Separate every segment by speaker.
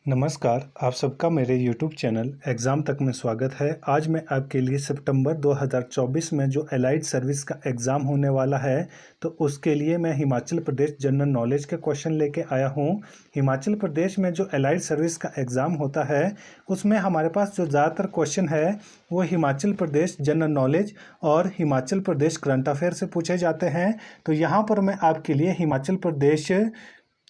Speaker 1: नमस्कार, आप सबका मेरे YouTube चैनल एग्ज़ाम तक में स्वागत है। आज मैं आपके लिए सितंबर 2024 में जो एलाइड सर्विस का एग्ज़ाम होने वाला है, तो उसके लिए मैं हिमाचल प्रदेश जनरल नॉलेज के क्वेश्चन लेके आया हूँ। हिमाचल प्रदेश में जो एलाइड सर्विस का एग्ज़ाम होता है, उसमें हमारे पास जो ज़्यादातर क्वेश्चन है, वो हिमाचल प्रदेश जनरल नॉलेज और हिमाचल प्रदेश करंट अफेयर से पूछे जाते हैं। तो यहाँ पर मैं आपके लिए हिमाचल प्रदेश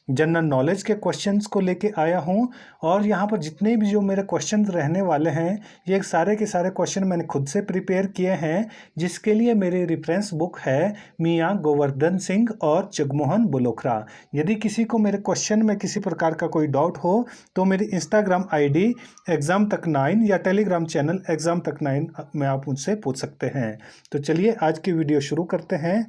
Speaker 1: जनरल नॉलेज के क्वेश्चंस को लेके आया हूं और यहाँ पर जितने भी जो मेरे क्वेश्चंस रहने वाले हैं, ये सारे के सारे क्वेश्चन मैंने खुद से प्रिपेयर किए हैं, जिसके लिए मेरी रेफरेंस बुक है मियां गोवर्धन सिंह और जगमोहन बोलोखरा। यदि किसी को मेरे क्वेश्चन में किसी प्रकार का कोई डाउट हो तो मेरी इंस्टाग्राम ID एग्ज़ाम तक 9 या टेलीग्राम चैनल एग्ज़ाम तक 9 में आप मुझसे पूछ सकते हैं। तो चलिए आज की वीडियो शुरू करते हैं।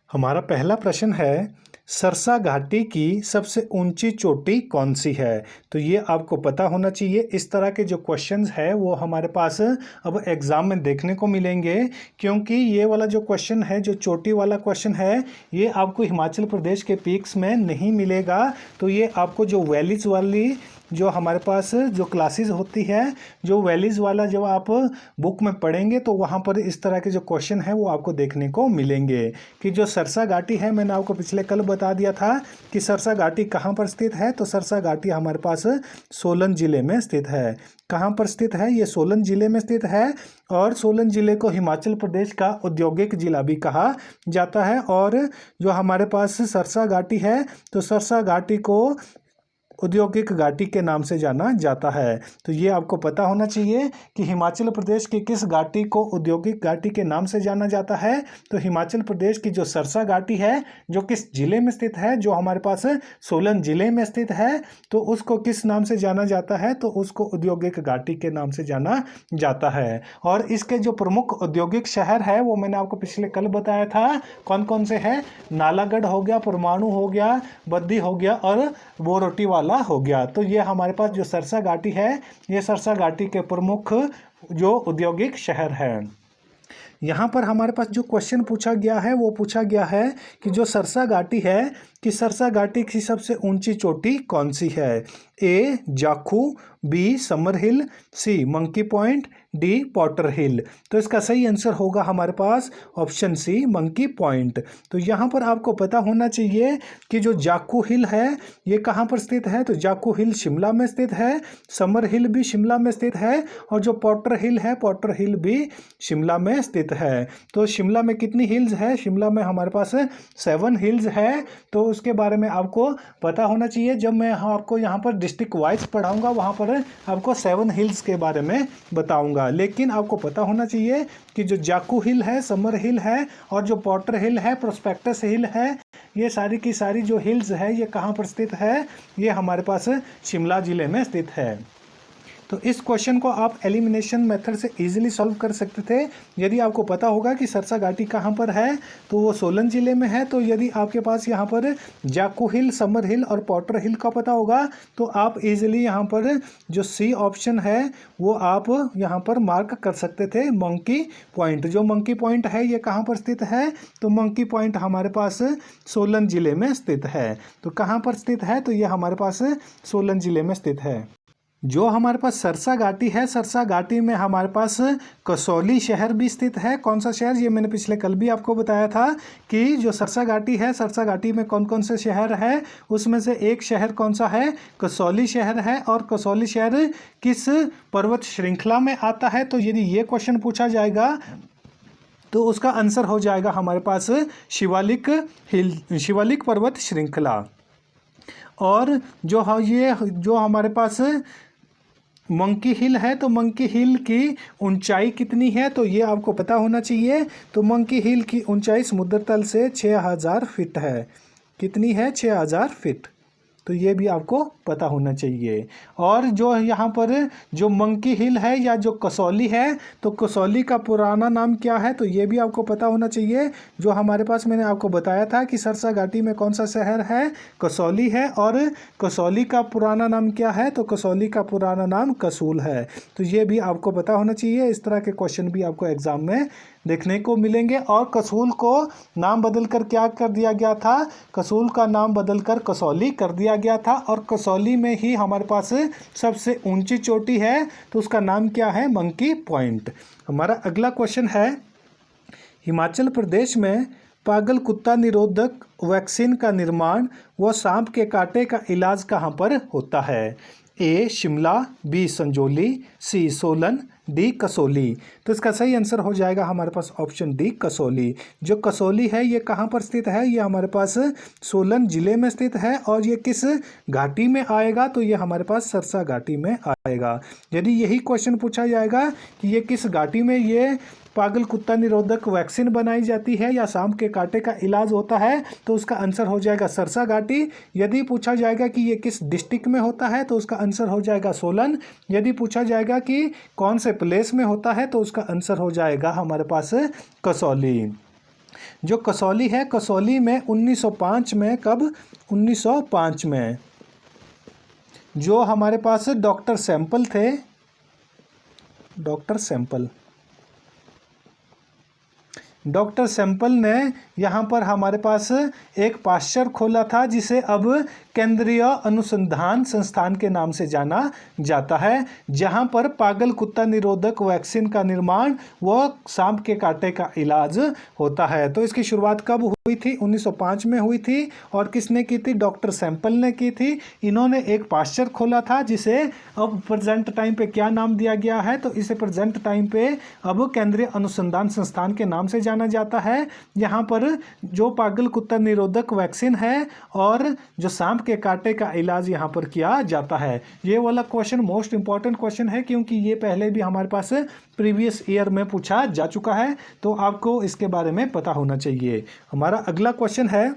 Speaker 1: हमारा पहला प्रश्न है, सरसा घाटी की सबसे ऊंची चोटी कौन सी है? तो ये आपको पता होना चाहिए। इस तरह के जो क्वेश्चंस है वो हमारे पास अब एग्ज़ाम में देखने को मिलेंगे, क्योंकि ये वाला जो क्वेश्चन है, जो चोटी वाला क्वेश्चन है, ये आपको हिमाचल प्रदेश के पीक्स में नहीं मिलेगा। तो ये आपको जो वैलीज वाली जो हमारे पास जो क्लासेस होती है, जो वैलीज वाला जब आप बुक में पढ़ेंगे तो वहाँ पर इस तरह के जो क्वेश्चन है वो आपको देखने को मिलेंगे। कि जो सरसा घाटी है, मैंने आपको पिछले कल बता दिया था कि सरसा घाटी कहाँ पर स्थित है। तो सरसा घाटी हमारे पास सोलन जिले में स्थित है। कहाँ पर स्थित है? ये सोलन जिले में स्थित है और सोलन जिले को हिमाचल प्रदेश का औद्योगिक जिला भी कहा जाता है। और जो हमारे पास सरसा घाटी है, तो सरसा घाटी को औद्योगिक घाटी के नाम से जाना जाता है। तो ये आपको पता होना चाहिए कि हिमाचल प्रदेश की किस घाटी को औद्योगिक घाटी के नाम से जाना जाता है। तो हिमाचल प्रदेश की जो सरसा घाटी है, जो किस जिले में स्थित है, जो हमारे पास सोलन जिले में स्थित है, तो उसको किस नाम से जाना जाता है? तो उसको औद्योगिक घाटी के नाम से जाना जाता है। और इसके जो प्रमुख औद्योगिक शहर है वो मैंने आपको पिछले कल बताया था, कौन कौन से हैं। नालागढ़ हो गया, परमाणु हो गया, बद्दी हो गया और बोरोटी वाला हो गया। तो ये हमारे पास जो सरसा घाटी है, ये सरसा घाटी के प्रमुख जो औद्योगिक शहर है। यहाँ पर हमारे पास जो क्वेश्चन पूछा गया है वो पूछा गया है कि जो सरसा घाटी है, कि सरसा घाटी की सबसे ऊंची चोटी कौन सी है? A Jakhu, B Summer Hill, C Monkey Point, D Potter Hill. तो इसका सही आंसर होगा हमारे पास ऑप्शन C मंकी पॉइंट। तो यहाँ पर आपको पता होना चाहिए कि जो जाखू हिल है ये कहाँ पर स्थित है। तो जाखू हिल शिमला में स्थित है, समर हिल भी शिमला में स्थित है और जो पॉटर हिल है, पॉटर हिल भी शिमला में स्थित है। तो शिमला में कितनी हिल्स है? शिमला में हमारे पास 7 हिल्स है। तो उसके बारे में आपको पता होना चाहिए। जब मैं आपको यहाँ पर डिस्ट्रिक्ट वाइज पढ़ाऊंगा वहाँ पर आपको 7 हिल्स के बारे में बताऊंगा, लेकिन आपको पता होना चाहिए कि जो जाकू हिल है, समर हिल है और जो पॉटर हिल है, प्रोस्पेक्टस हिल है, ये सारी की सारी जो हिल्स है ये कहाँ पर स्थित है? ये हमारे पास शिमला जिले में स्थित है। तो इस क्वेश्चन को आप एलिमिनेशन मेथड से इजीली सॉल्व कर सकते थे। यदि आपको पता होगा कि सरसा घाटी कहाँ पर है, तो वो सोलन जिले में है। तो यदि आपके पास यहाँ पर जाकू हिल, समर हिल और पॉटर हिल का पता होगा तो आप इजीली यहाँ पर जो C ऑप्शन है वो आप यहाँ पर मार्क कर सकते थे, मंकी पॉइंट। जो मंकी पॉइंट है ये कहाँ पर स्थित है? तो मंकी पॉइंट हमारे पास सोलन जिले में स्थित है। तो कहाँ पर स्थित है? तो ये हमारे पास सोलन जिले में स्थित है। जो हमारे पास सरसा घाटी है, सरसा घाटी में हमारे पास कसौली शहर भी स्थित है। कौन सा शहर? ये मैंने पिछले कल भी आपको बताया था कि जो सरसा घाटी है, सरसा घाटी में कौन कौन से शहर है, उसमें से एक शहर कौन सा है? कसौली शहर है। और कसौली शहर किस पर्वत श्रृंखला में आता है? तो यदि ये क्वेश्चन पूछा जाएगा तो उसका आंसर हो जाएगा हमारे पास शिवालिक हिल, शिवालिक पर्वत श्रृंखला। और जो हमारे पास मंकी हिल है, तो मंकी हिल की ऊंचाई कितनी है? तो ये आपको पता होना चाहिए। तो मंकी हिल की ऊंचाई समुद्र तल से 6000 फीट है। कितनी है? 6000 फीट। तो ये भी आपको पता होना चाहिए। और जो यहाँ पर जो मंकी हिल है या जो कसौली है, तो कसौली का पुराना नाम क्या है? तो ये भी आपको पता होना चाहिए। जो हमारे पास मैंने आपको बताया था कि सरसा घाटी में कौन सा शहर है? कसौली है। और कसौली का पुराना नाम क्या है? तो कसौली का पुराना नाम कसूल है। तो ये भी आपको पता होना चाहिए। इस तरह के क्वेश्चन भी आपको एग्जाम में देखने को मिलेंगे। और कसूल को नाम बदलकर क्या कर दिया गया था, कसूल का नाम बदलकर कसौली कर दिया गया था। और कसौली में ही हमारे पास सबसे ऊंची चोटी है, तो उसका नाम क्या है, मंकी पॉइंट। हमारा अगला क्वेश्चन है, हिमाचल प्रदेश में पागल कुत्ता निरोधक वैक्सीन का निर्माण व सांप के काटे का इलाज कहाँ पर होता है? ए शिमला, बी संजौली, सी सोलन, डी कसौली। तो इसका सही आंसर हो जाएगा हमारे पास ऑप्शन डी कसौली। जो कसौली है ये कहाँ पर स्थित है, ये हमारे पास सोलन जिले में स्थित है। और ये किस घाटी में आएगा, तो ये हमारे पास सरसा घाटी में आएगा। यदि यही क्वेश्चन पूछा जाएगा कि ये किस घाटी में ये पागल कुत्ता निरोधक वैक्सीन बनाई जाती है या सांप के काटे का इलाज होता है, तो उसका आंसर हो जाएगा सरसा घाटी। यदि पूछा जाएगा कि ये किस डिस्ट्रिक्ट में होता है, तो उसका आंसर हो जाएगा सोलन। यदि पूछा जाएगा कि कौन से प्लेस में होता है, तो उसका आंसर हो जाएगा हमारे पास कसौली। जो कसौली है, कसौली में 1905 में, कब, 1905 में जो हमारे पास डॉक्टर सैंपल थे, डॉक्टर सैंपल ने यहाँ पर हमारे पास एक पाश्चर खोला था, जिसे अब केंद्रीय अनुसंधान संस्थान के नाम से जाना जाता है, जहाँ पर पागल कुत्ता निरोधक वैक्सीन का निर्माण व सांप के काटे का इलाज होता है। तो इसकी शुरुआत कब हुई थी, 1905 में हुई थी। और किसने की थी, डॉक्टर सैंपल ने की थी। इन्होंने एक पाश्चर खोला था, जिसे अब प्रेजेंट टाइम पे क्या नाम दिया गया है, तो इसे प्रेजेंट टाइम पे अब केंद्रीय अनुसंधान संस्थान के नाम से जाना जाता है। यहाँ पर जो पागल कुत्ता निरोधक वैक्सीन है और जो सांप के काटे का इलाज यहाँ पर किया जाता है। ये वाला क्वेश्चन मोस्ट इंपॉर्टेंट क्वेश्चन है, क्योंकि ये पहले भी हमारे पास प्रीवियस ईयर में पूछा जा चुका है, तो आपको इसके बारे में पता होना चाहिए। हमारा अगला क्वेश्चन है,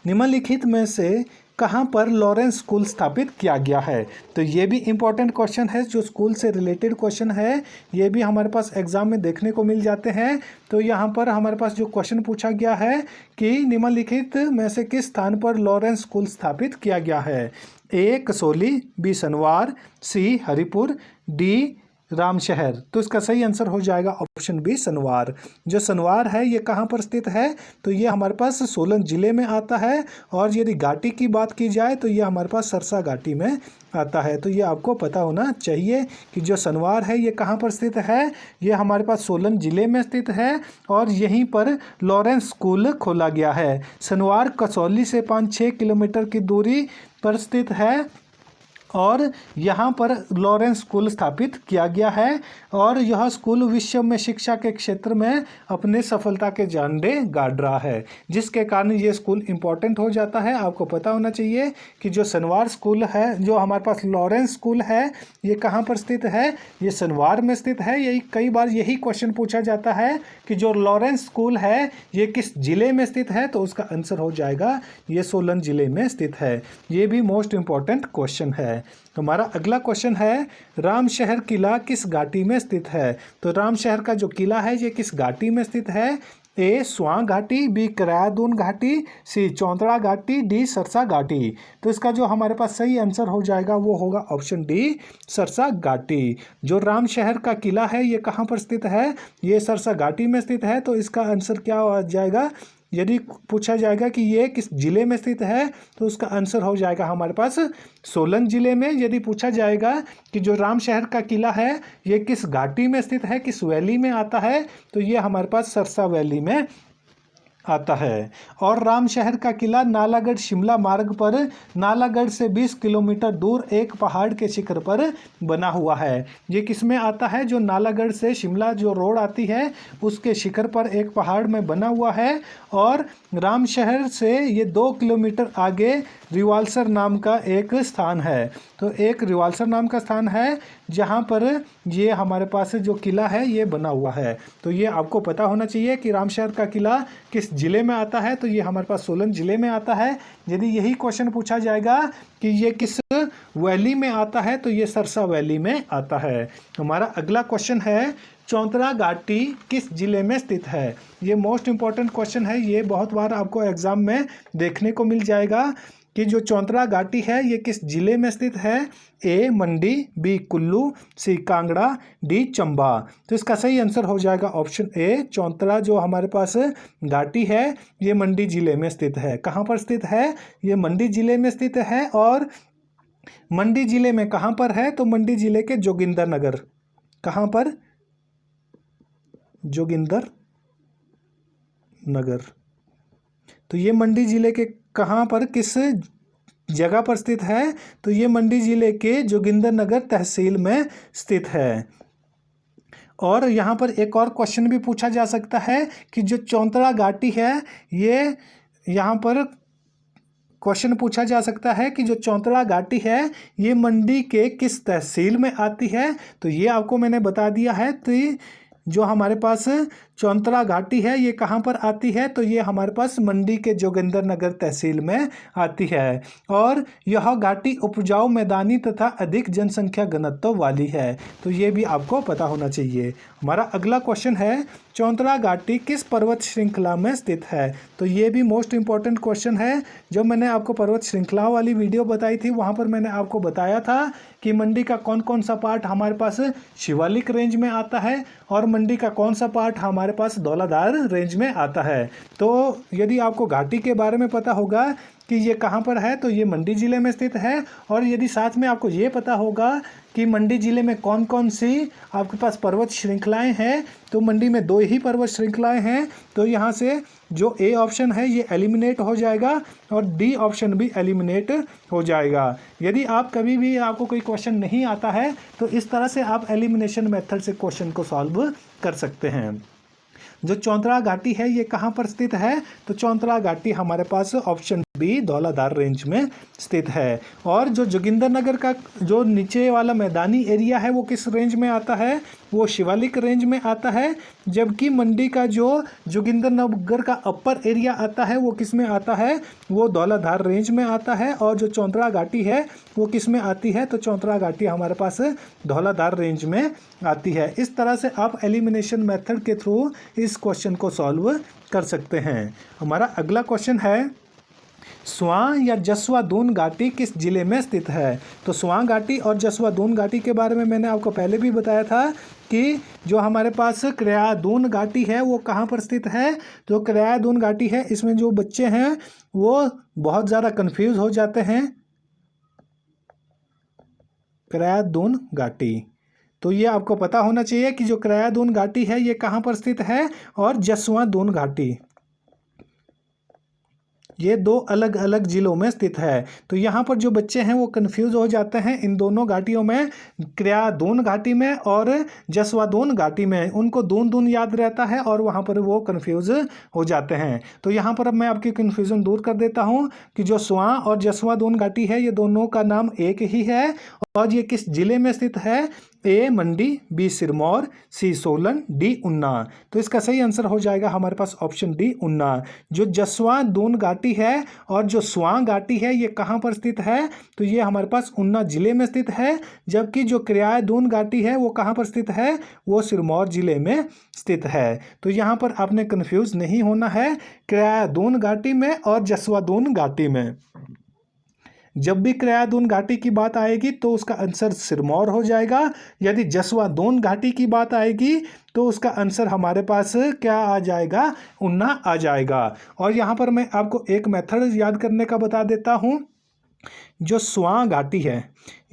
Speaker 1: निम्नलिखित में से कहाँ पर लॉरेंस स्कूल स्थापित किया गया है? तो ये भी इंपॉर्टेंट क्वेश्चन है, जो स्कूल से रिलेटेड क्वेश्चन है, ये भी हमारे पास एग्जाम में देखने को मिल जाते हैं। तो यहाँ पर हमारे पास जो क्वेश्चन पूछा गया है कि निम्नलिखित में से किस स्थान पर लॉरेंस स्कूल स्थापित किया गया है? ए कसौली, बी सनवार, सी हरिपुर, डी रामशहर। तो इसका सही आंसर हो जाएगा ऑप्शन बी सनवार। जो सनवार है ये कहाँ पर स्थित है, तो ये हमारे पास सोलन जिले में आता है। और यदि घाटी की बात की जाए तो ये हमारे पास सरसा घाटी में आता है। तो ये आपको पता होना चाहिए कि जो सनवार है ये कहाँ पर स्थित है, ये हमारे पास सोलन जिले में स्थित है। और यहीं पर लॉरेंस स्कूल खोला गया है। सनवार कसौली से 5-6 किलोमीटर की दूरी पर स्थित है और यहाँ पर लॉरेंस स्कूल स्थापित किया गया है। और यह स्कूल विश्व में शिक्षा के क्षेत्र में अपने सफलता के झंडे गाड़ रहा है, जिसके कारण ये स्कूल इम्पोर्टेंट हो जाता है। आपको पता होना चाहिए कि जो सनवार स्कूल है, जो हमारे पास लॉरेंस स्कूल है, ये कहाँ पर स्थित है, ये सनवार में स्थित है। यही कई बार यही क्वेश्चन पूछा जाता है कि जो लॉरेंस स्कूल है ये किस जिले में स्थित है, तो उसका आंसर हो जाएगा ये सोलन जिले में स्थित है। ये भी मोस्ट इंपॉर्टेंट क्वेश्चन है। हमारा अगला क्वेश्चन है, रामशहर किला किस घाटी में स्थित है? तो रामशहर का जो किला है ये किस घाटी में स्थित है? ए स्वां घाटी, बी करायादून घाटी, सी चौंतड़ा घाटी, डी सरसा घाटी। तो इसका जो हमारे पास सही आंसर हो जाएगा वो होगा ऑप्शन डी सरसा घाटी। जो रामशहर का किला है ये कहाँ पर स्थित है, ये सरसा घाटी में स्थित है। तो इसका आंसर क्या हो जाएगा, यदि पूछा जाएगा कि ये किस जिले में स्थित है, तो उसका आंसर हो जाएगा हमारे पास सोलन जिले में। यदि पूछा जाएगा कि जो रामशहर का किला है ये किस घाटी में स्थित है, किस वैली में आता है, तो ये हमारे पास सरसा वैली में आता है। और रामशहर का किला नालागढ़ शिमला मार्ग पर नालागढ़ से 20 किलोमीटर दूर एक पहाड़ के शिखर पर बना हुआ है। ये किस में आता है, जो नालागढ़ से शिमला जो रोड आती है उसके शिखर पर एक पहाड़ में बना हुआ है। और रामशहर से ये 2 किलोमीटर आगे रिवाल्सर नाम का एक स्थान है। तो एक रिवाल्सर नाम का स्थान है जहाँ पर ये हमारे पास जो किला है ये बना हुआ है। तो ये आपको पता होना चाहिए कि रामशहर का किला किस जिले में आता है, तो ये हमारे पास सोलन जिले में आता है। यदि यही क्वेश्चन पूछा जाएगा कि ये किस वैली में आता है, तो ये सरसा वैली में आता है। हमारा अगला क्वेश्चन है, चौंतड़ा घाटी किस जिले में स्थित है? ये मोस्ट इंपॉर्टेंट क्वेश्चन है, ये बहुत बार आपको एग्जाम में देखने को मिल जाएगा कि जो चौंतरा घाटी है ये किस जिले में स्थित है? ए मंडी, बी कुल्लू, सी कांगड़ा, डी चंबा। तो इसका सही आंसर हो जाएगा ऑप्शन ए, चौंतरा जो हमारे पास घाटी है ये मंडी जिले में स्थित है। कहाँ पर स्थित है? ये मंडी जिले में स्थित है। और मंडी जिले में कहाँ पर है? तो मंडी जिले के जोगिंदर नगर। कहाँ पर? जोगिंदर नगर। तो ये मंडी जिले के कहाँ पर, किस जगह पर स्थित है? तो ये मंडी जिले के जोगिंदर नगर तहसील में स्थित है। और यहाँ पर एक और क्वेश्चन भी पूछा जा सकता है कि जो चौंतरा घाटी है ये, यहाँ पर क्वेश्चन पूछा जा सकता है कि जो चौंतरा घाटी है ये मंडी के किस तहसील में आती है? तो ये आपको मैंने बता दिया है। तो जो हमारे पास चौंतरा घाटी है ये कहाँ पर आती है? तो ये हमारे पास मंडी के जोगिंदर नगर तहसील में आती है। और यह घाटी उपजाऊ, मैदानी तथा अधिक जनसंख्या घनत्व वाली है। तो ये भी आपको पता होना चाहिए। हमारा अगला क्वेश्चन है, चौंतरा घाटी किस पर्वत श्रृंखला में स्थित है? तो ये भी मोस्ट इंपॉर्टेंट क्वेश्चन है। जब मैंने आपको पर्वत श्रृंखला वाली वीडियो बताई थी वहाँ पर मैंने आपको बताया था कि मंडी का कौन कौन सा पार्ट हमारे पास शिवालिक रेंज में आता है और मंडी का कौन सा पार्ट हमारे पास धौलाधार रेंज में आता है। तो यदि आपको घाटी के बारे में पता होगा कि ये कहाँ पर है तो ये मंडी ज़िले में स्थित है। और यदि साथ में आपको ये पता होगा कि मंडी ज़िले में कौन कौन सी आपके पास पर्वत श्रृंखलाएं हैं, तो मंडी में 2 ही पर्वत श्रृंखलाएं हैं। तो यहाँ से जो ए ऑप्शन है ये एलिमिनेट हो जाएगा और डी ऑप्शन भी एलिमिनेट हो जाएगा। यदि आप कभी भी आपको कोई क्वेश्चन नहीं आता है तो इस तरह से आप एलिमिनेशन मेथड से क्वेश्चन को सॉल्व कर सकते हैं। जो चौंतरा घाटी है ये कहाँ पर स्थित है? तो चौंतरा घाटी हमारे पास ऑप्शन बी धौलाधार रेंज में स्थित है। और जो जोगिंदर नगर का जो नीचे वाला मैदानी एरिया है वो किस रेंज में आता है? वो शिवालिक रेंज में आता है। जबकि मंडी का जो जोगिंदर नगर का अपर एरिया आता है वो किस में आता है? वो धौलाधार रेंज में आता है। और जो चौंतरा घाटी है वो किस में आती है? तो चौंतरा घाटी हमारे पास धौलाधार रेंज में आती है। इस तरह से आप एलिमिनेशन मेथड के थ्रू इस क्वेश्चन को सॉल्व कर सकते हैं। हमारा अगला क्वेश्चन है, स्वां या जसवा दून घाटी किस जिले में स्थित है? तो स्वां घाटी और जसवा दून घाटी के बारे में मैंने आपको पहले भी बताया था कि जो हमारे पास कृयादून घाटी है वो कहाँ पर स्थित है? तो कृयादून घाटी है, इसमें जो बच्चे हैं वो बहुत ज़्यादा कंफ्यूज हो जाते हैं। कृयादून घाटी, तो ये आपको पता होना चाहिए कि जो कृयादून घाटी है ये कहाँ पर स्थित है। और जसवा दून घाटी ये 2 अलग अलग जिलों में स्थित है। तो यहाँ पर जो बच्चे हैं वो कंफ्यूज हो जाते हैं इन दोनों घाटियों में, कृयादून घाटी में और जसवादून घाटी में। उनको दून दून याद रहता है और वहाँ पर वो कंफ्यूज हो जाते हैं। तो यहाँ पर अब मैं आपकी कन्फ्यूज़न दूर कर देता हूँ कि जो स्वां और जसवादून घाटी है ये दोनों का नाम एक ही है। और ये किस जिले में स्थित है? ए मंडी, बी सिरमौर, सी सोलन, डी उन्ना। तो इसका सही आंसर हो जाएगा हमारे पास ऑप्शन डी उन्ना। जो जसवा दून घाटी है और जो स्वां घाटी है ये कहाँ पर स्थित है? तो ये हमारे पास उन्ना जिले में स्थित है। जबकि जो कृयादून घाटी है वो कहाँ पर स्थित है? वो सिरमौर जिले में स्थित है। तो यहाँ पर आपने कन्फ्यूज नहीं होना है कृयादून घाटी में और जसवादून घाटी में। जब भी कृयादून घाटी की बात आएगी तो उसका आंसर सिरमौर हो जाएगा। यदि जसवादून घाटी की बात आएगी तो उसका आंसर हमारे पास क्या आ जाएगा? उन्ना आ जाएगा। और यहाँ पर मैं आपको एक मेथड याद करने का बता देता हूँ। जो स्वां घाटी है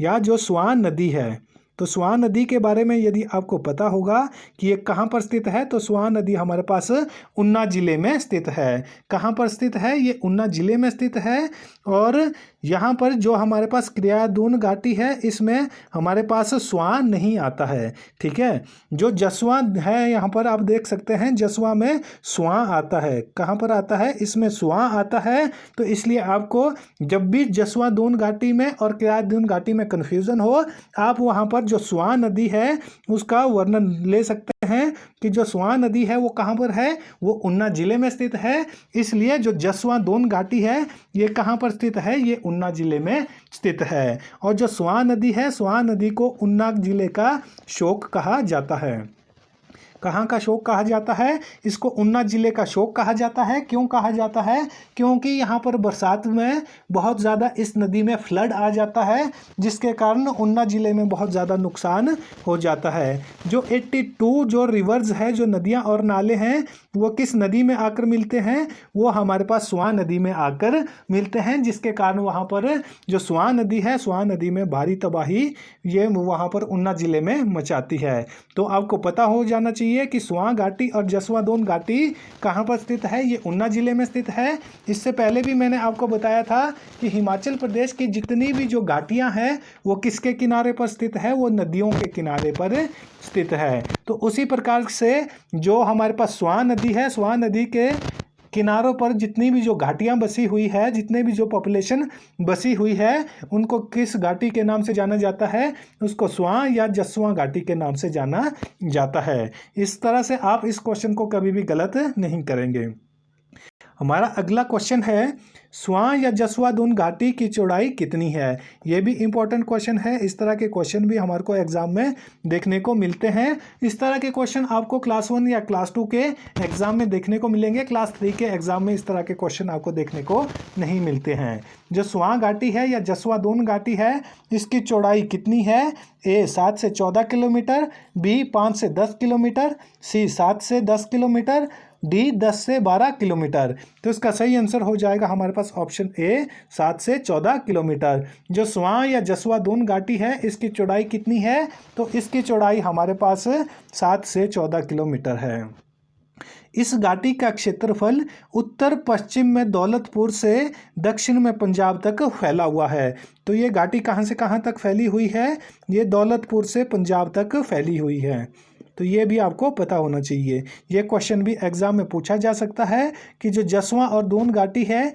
Speaker 1: या जो स्वां नदी है, तो स्वां नदी के बारे में यदि आपको पता होगा कि ये कहाँ पर स्थित है, तो स्वां नदी हमारे पास उन्ना जिले में स्थित है। कहाँ पर स्थित है? ये उन्ना जिले में स्थित है। और यहाँ पर जो हमारे पास कृयादून घाटी है इसमें हमारे पास स्वां नहीं आता है। ठीक है, जो जसवा है यहाँ पर आप देख सकते हैं जसवा में स्वां आता है। कहाँ पर आता है? इसमें स्वां आता है। तो इसलिए आपको जब भी जसवादून घाटी में और कृयादून घाटी में कन्फ्यूज़न हो, आप वहाँ पर जो स्वां नदी है उसका वर्णन ले सकते हैं कि जो स्वां नदी है वो कहाँ पर है? वो उन्ना जिले में स्थित है। इसलिए जो जसवादून घाटी है ये कहाँ पर स्थित है? ये उन्ना जिले में स्थित है। और जो स्वां नदी है, स्वां नदी को उन्ना जिले का शोक कहा जाता है। कहाँ का शोक कहा जाता है? इसको उन्ना जिले का शोक कहा जाता है। क्यों कहा जाता है? क्योंकि यहाँ पर बरसात में बहुत ज़्यादा इस नदी में फ्लड आ जाता है, जिसके कारण उन्ना जिले में बहुत ज़्यादा नुकसान हो जाता है। जो 82 जो रिवर्स है, जो नदियाँ और नाले हैं, वो किस नदी में आकर मिलते हैं? वो हमारे पास स्वां नदी में आकर मिलते हैं, जिसके कारण वहाँ पर जो स्वां नदी है, स्वां नदी में भारी तबाही ये वहाँ पर उन्ना जिले में मचाती है। तो आपको पता हो जाना चाहिए कि स्वां घाटी और जसवा दोन घाटी कहाँ पर स्थित है? ये उन्ना जिले में स्थित है। इससे पहले भी मैंने आपको बताया था कि हिमाचल प्रदेश की जितनी भी जो घाटियाँ हैं वो किसके किनारे पर स्थित है? वो नदियों के किनारे पर स्थित है। तो उसी प्रकार से जो हमारे पास स्वां नदी है, स्वां नदी के किनारों पर जितनी भी जो घाटियां बसी हुई है, जितने भी जो पॉपुलेशन बसी हुई है, उनको किस घाटी के नाम से जाना जाता है? उसको स्वां या जसवां घाटी के नाम से जाना जाता है। इस तरह से आप इस क्वेश्चन को कभी भी गलत नहीं करेंगे। हमारा अगला क्वेश्चन है, स्वां या जसवा दोन घाटी की चौड़ाई कितनी है? ये भी इंपॉर्टेंट क्वेश्चन है। इस तरह के क्वेश्चन भी हमारे को एग्जाम में देखने को मिलते हैं। इस तरह के क्वेश्चन आपको क्लास 1 या क्लास 2 के एग्जाम में देखने को मिलेंगे। क्लास 3 के एग्जाम में इस तरह के क्वेश्चन आपको देखने को नहीं मिलते हैं। जो स्वां घाटी है या जसवा दोन घाटी है, इसकी चौड़ाई कितनी है? ए 7 से 14 किलोमीटर, बी 5 से 10 किलोमीटर, सी 7 से 10 किलोमीटर, डी 10 से 12 किलोमीटर। तो इसका सही आंसर हो जाएगा हमारे पास ऑप्शन ए 7 से 14 किलोमीटर। जो स्वां या जसवा दोन घाटी है, इसकी चौड़ाई कितनी है? तो इसकी चौड़ाई हमारे पास 7 से 14 किलोमीटर है। इस घाटी का क्षेत्रफल उत्तर पश्चिम में दौलतपुर से दक्षिण में पंजाब तक फैला हुआ है। तो ये घाटी कहाँ से कहाँ तक फैली हुई है? ये दौलतपुर से पंजाब तक फैली हुई है। तो ये भी आपको पता होना चाहिए। ये क्वेश्चन भी एग्जाम में पूछा जा सकता है कि जो जसवा और दोन घाटी है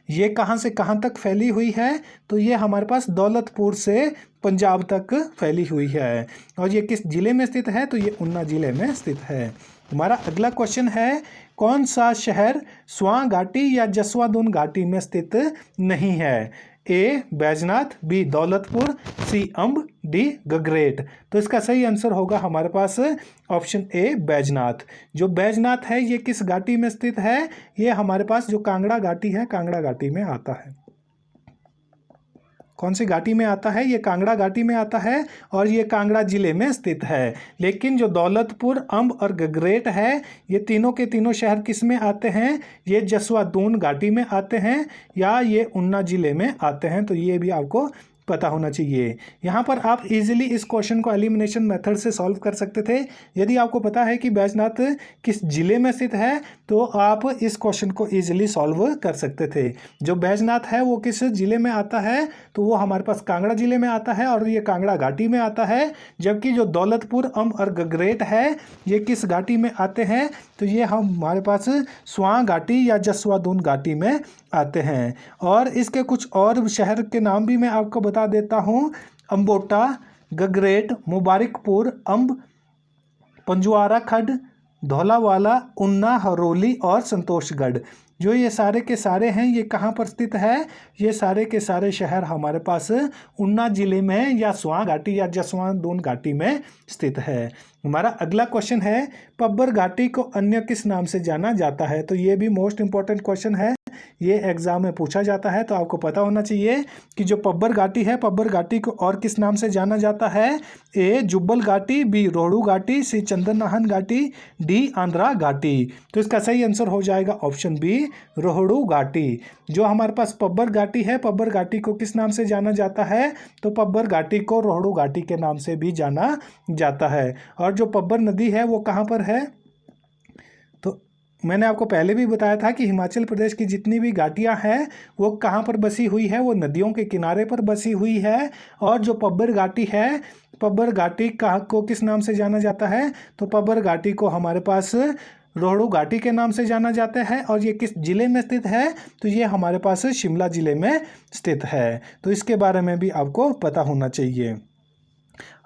Speaker 1: ये कहाँ से कहाँ तक फैली हुई है? तो ये हमारे पास दौलतपुर से पंजाब तक फैली हुई है। और ये किस जिले में स्थित है? तो ये उन्ना जिले में स्थित है। हमारा अगला क्वेश्चन है, कौन सा शहर स्वां घाटी या जसवा दोन घाटी में स्थित नहीं है? ए बैजनाथ, बी दौलतपुर, सी अंब, डी गगरेट। तो इसका सही आंसर होगा हमारे पास ऑप्शन ए बैजनाथ। जो बैजनाथ है ये किस घाटी में स्थित है? ये हमारे पास जो कांगड़ा घाटी है, कांगड़ा घाटी में आता है। कौन सी घाटी में आता है? ये कांगड़ा घाटी में आता है और ये कांगड़ा जिले में स्थित है। लेकिन जो दौलतपुर, अंब और गगरेट है, ये तीनों के तीनों शहर किस में आते हैं? ये जसवा दोन घाटी में आते हैं या ये उन्ना जिले में आते हैं। तो ये भी आपको पता होना चाहिए। यहाँ पर आप इजीली इस क्वेश्चन को एलिमिनेशन मेथड से सॉल्व कर सकते थे। यदि आपको पता है कि बैजनाथ किस जिले में स्थित है तो आप इस क्वेश्चन को इजीली सॉल्व कर सकते थे। जो बैजनाथ है वो किस जिले में आता है? तो वो हमारे पास कांगड़ा जिले में आता है और ये कांगड़ा घाटी में आता है। जबकि जो दौलतपुर, अंब और गगरेट है ये किस घाटी में आते हैं? तो ये हमारे पास स्वां घाटी या जसवा दोन घाटी में आते हैं। और इसके कुछ और शहर के नाम भी मैं आपको बता देता हूँ। अम्बोटा, गगरेट, मुबारकपुर, अंब, पंजुआरा खड्ड, धौलावाला, उन्ना, हरोली और संतोषगढ़। जो ये सारे के सारे हैं ये कहाँ पर स्थित है? ये सारे के सारे शहर हमारे पास उन्ना जिले में या स्वां घाटी या जसवां दोन घाटी में स्थित है। हमारा अगला क्वेश्चन है, पब्बर घाटी को अन्य किस नाम से जाना जाता है? तो ये भी मोस्ट इंपॉर्टेंट क्वेश्चन है। ये एग्जाम में पूछा जाता है तो आपको पता होना चाहिए कि जो पब्बर घाटी है, पब्बर घाटी को और किस नाम से जाना जाता है? ए जुब्बल घाटी, बी रोहड़ू घाटी, सी चंद्रनाहन घाटी, डी आंध्रा घाटी। तो इसका सही आंसर हो जाएगा ऑप्शन बी रोहड़ू घाटी। जो हमारे पास पब्बर घाटी है, पब्बर घाटी को किस नाम से जाना जाता है? तो पब्बर घाटी को रोहड़ू घाटी के नाम से भी जाना जाता है। और जो पब्बर नदी है वो कहाँ पर है? तो मैंने आपको पहले भी बताया था कि हिमाचल प्रदेश की जितनी भी घाटियाँ हैं वो कहाँ पर बसी हुई है? वो नदियों के किनारे पर बसी हुई है। और जो पब्बर घाटी है, पब्बर घाटी को किस नाम से जाना जाता है? तो पब्बर घाटी को हमारे पास रोहड़ू घाटी के नाम से जाना जाता है। और ये किस जिले में स्थित है? तो ये हमारे पास शिमला जिले में स्थित है। तो इसके बारे में भी आपको पता होना चाहिए।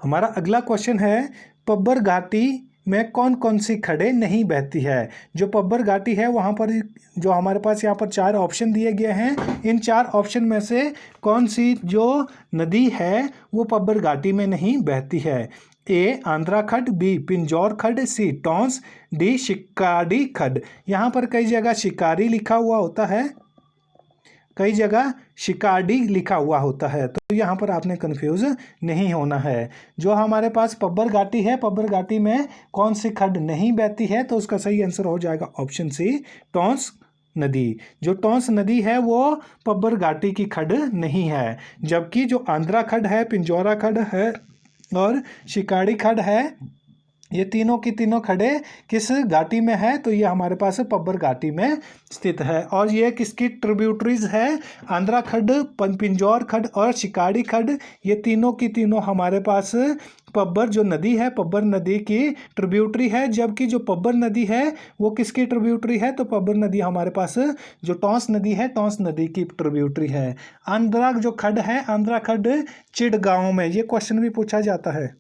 Speaker 1: हमारा अगला क्वेश्चन है, पब्बर घाटी में कौन कौन सी खड़े नहीं बहती है? जो पब्बर घाटी है वहाँ पर जो हमारे पास यहाँ पर 4 ऑप्शन दिए गए हैं, इन 4 ऑप्शन में से कौन सी जो नदी है वो पब्बर घाटी में नहीं बहती है? ए आंध्रा खड्ड, बी पिंजौर खड्ड, सी टॉन्स, डी शिकारी खड्ड। यहाँ पर कई जगह शिकारी लिखा हुआ होता है, कई जगह शिकाडी लिखा हुआ होता है, तो यहाँ पर आपने कंफ्यूज नहीं होना है। जो हमारे पास पब्बर घाटी है, पब्बर घाटी में कौन सी खड्ड नहीं बहती है, तो उसका सही आंसर हो जाएगा ऑप्शन सी टॉन्स नदी। जो टॉन्स नदी है वो पब्बर घाटी की खड्ड नहीं है, जबकि जो आंध्रा खड्ड है, पिंजौरा खड्ड है और शिकाड़ी खड्ड है, ये तीनों की तीनों खड्डे किस घाटी में है, तो ये हमारे पास पब्बर घाटी में स्थित है। और ये किसकी ट्रिब्यूटरीज है, आंध्रा खड्ड, पिंजौर खड्ड और शिकाड़ी खड्ड, ये तीनों की तीनों हमारे पास पब्बर जो नदी है, पब्बर नदी की ट्रिब्यूटरी है। जबकि जो पब्बर नदी है वो किसकी ट्रिब्यूटरी है, तो पब्बर नदी हमारे पास जो टॉन्स नदी है, टॉन्स नदी की ट्रिब्यूटरी है। आंध्रा जो खड्ड है, आंध्रा खड्ड चिड़गांव में, ये क्वेश्चन भी पूछा जाता है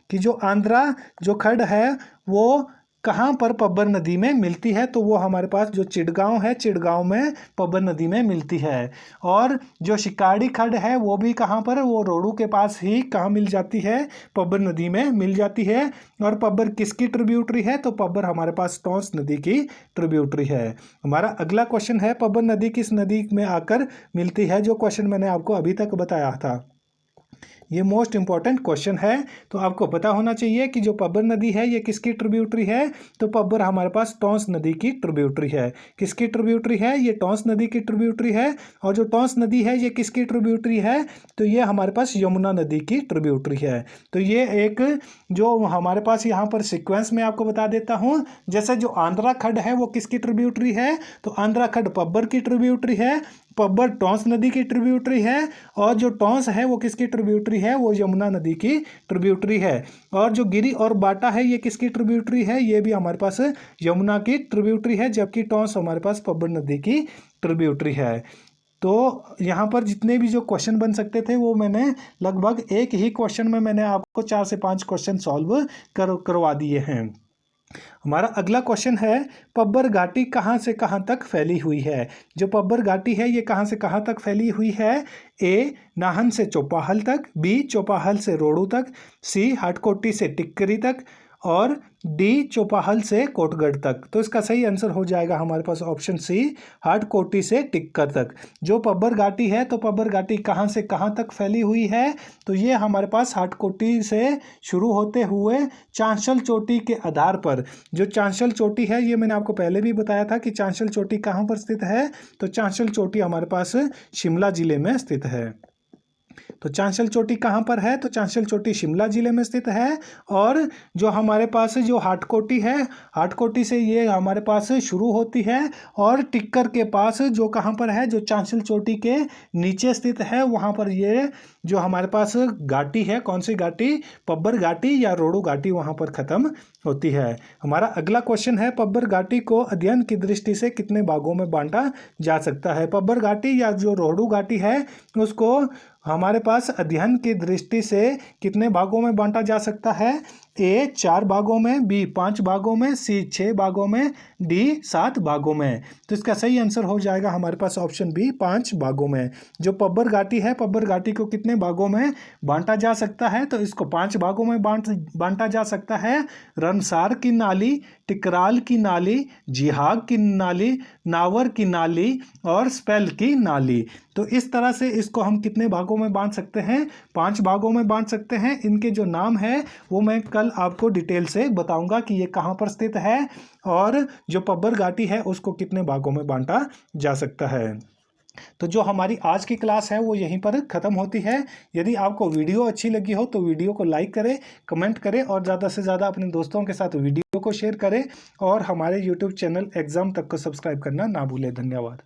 Speaker 1: कि जो आंध्रा जो खड्ड है वो कहाँ पर पब्बर नदी में मिलती है, तो वो हमारे पास जो चिड़गांव है, चिड़गांव में पब्बर नदी में मिलती है। और जो शिकाड़ी खड्ड है वो भी कहाँ पर, वो रोडू के पास ही कहाँ मिल जाती है, पब्बर नदी में मिल जाती है। और पब्बर किसकी ट्रिब्यूटरी है, तो पब्बर हमारे पास टॉन्स नदी की ट्रिब्यूटरी है। हमारा अगला क्वेश्चन है, पब्बर नदी किस नदी में आकर मिलती है, जो क्वेश्चन मैंने आपको अभी तक बताया था। ये मोस्ट इंपॉर्टेंट क्वेश्चन है, तो आपको पता होना चाहिए कि जो पब्बर नदी है ये किसकी ट्रिब्यूटरी है, तो पब्बर हमारे पास टॉन्स नदी की ट्रिब्यूटरी है। किसकी ट्रिब्यूटरी है, ये टॉन्स नदी की ट्रिब्यूटरी है। और जो टॉन्स नदी है ये किसकी ट्रिब्यूटरी है, तो ये हमारे पास यमुना नदी की ट्रिब्यूटरी है। तो ये एक जो हमारे पास यहाँ पर सीक्वेंस में आपको बता देता हूँ, जैसे जो आंध्रा खड्ड है वो किसकी ट्रिब्यूटरी है, तो आंध्रा खड्ड पब्बर की ट्रिब्यूटरी है, पब्बर टॉन्स नदी की ट्रिब्यूटरी है। और जो टॉन्स है वो किसकी ट्रिब्यूटरी है, वो यमुना नदी की ट्रिब्यूटरी है। और जो गिरी और बाटा है ये किसकी ट्रिब्यूटरी है, ये भी हमारे पास यमुना की ट्रिब्यूटरी है, जबकि टॉन्स हमारे पास पब्बर नदी की ट्रिब्यूटरी है। तो यहाँ पर जितने भी जो क्वेश्चन बन सकते थे वो मैंने लगभग एक ही क्वेश्चन में मैंने आपको 4 से 5 क्वेश्चन सॉल्व करवा दिए हैं। हमारा अगला क्वेश्चन है, पब्बर घाटी कहाँ से कहाँ तक फैली हुई है। जो पब्बर घाटी है ये कहाँ से कहाँ तक फैली हुई है, ए नाहन से चौपाहल तक, बी चौपाहल से रोडू तक, सी हाटकोटी से टिक्करी तक और डी चौपाहल से कोटगढ़ तक। तो इसका सही आंसर हो जाएगा हमारे पास ऑप्शन सी हाटकोटी से टिक्कर तक। जो पब्बर घाटी है तो पब्बर घाटी कहाँ से कहाँ तक फैली हुई है, तो ये हमारे पास हाटकोटी से शुरू होते हुए चांशल चोटी के आधार पर, जो चांशल चोटी है ये मैंने आपको पहले भी बताया था कि चांशल चोटी कहाँ पर स्थित है, तो चांशल चोटी हमारे पास शिमला जिले में स्थित है। तो चांशल चोटी कहाँ पर है, तो चांशल चोटी शिमला जिले में स्थित है। और जो हमारे पास जो हाटकोटी है, हाटकोटी से ये हमारे पास शुरू होती है और टिक्कर के पास जो कहाँ पर है, जो चांशल चोटी के नीचे स्थित है, वहाँ पर ये जो हमारे पास घाटी है, कौन सी घाटी, पब्बर घाटी या रोडू घाटी, वहाँ पर ख़त्म होती है। हमारा अगला क्वेश्चन है, पब्बर घाटी को अध्ययन की दृष्टि से कितने भागों में बांटा जा सकता है। पब्बर घाटी या जो रोडू घाटी है उसको हमारे पास अध्ययन की दृष्टि से कितने भागों में बांटा जा सकता है, ए 4 भागों में, बी 5 भागों में, सी 6 भागों में, डी 7 भागों में। तो इसका सही आंसर हो जाएगा हमारे पास ऑप्शन बी 5 भागों में। जो पब्बर घाटी है, पब्बर घाटी को कितने भागों में बांटा जा सकता है, तो इसको 5 भागों में बांटा जा सकता है। रमसार की नाली, टिकराल की नाली, जिहाग की नाली, नावर की नाली और स्पेल की नाली। तो इस तरह से इसको हम कितने भागों में बांट सकते हैं, 5 भागों में बांट सकते हैं। इनके जो नाम है वो मैं कल आपको डिटेल से बताऊंगा कि ये कहाँ पर स्थित है और जो पब्बर घाटी है उसको कितने भागों में बांटा जा सकता है। तो जो हमारी आज की क्लास है वो यहीं पर ख़त्म होती है। यदि आपको वीडियो अच्छी लगी हो तो वीडियो को लाइक करें, कमेंट करें और ज़्यादा से ज़्यादा अपने दोस्तों के साथ वीडियो को शेयर करें और हमारे यूट्यूब चैनल एग्ज़ाम तक को सब्सक्राइब करना ना भूलें। धन्यवाद।